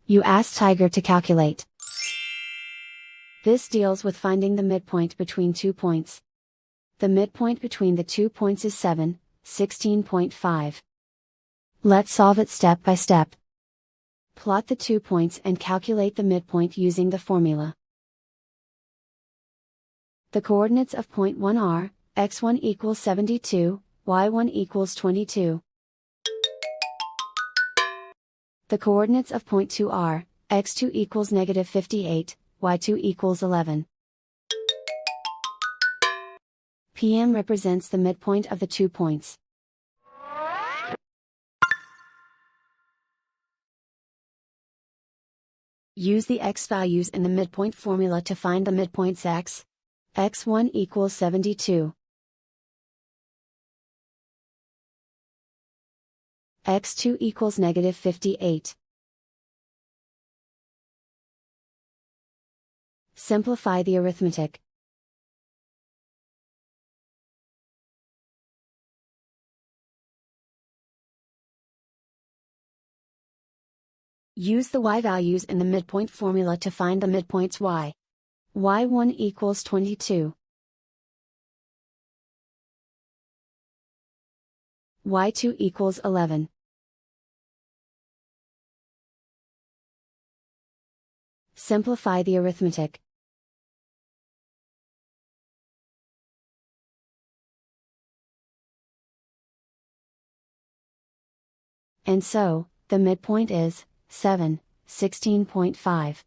You ask Tiger to calculate. This deals with finding the midpoint between 2 points. The midpoint between the 2 points is 7, 16.5. Let's solve it step by step. Plot the 2 points and calculate the midpoint using the formula. The coordinates of point 1 are, x1 equals 72, y1 equals 22. The coordinates of point 2 are, x2 equals negative 58, y2 equals 11. PM represents the midpoint of the 2 points. Use the x values in the midpoint formula to find the midpoints x. x1 equals 72. x2 equals negative 58. Simplify the arithmetic. Use the y values in the midpoint formula to find the midpoints y. y1 equals 22. y2 equals 11. Simplify the arithmetic. And so, the midpoint is 7, 16.5.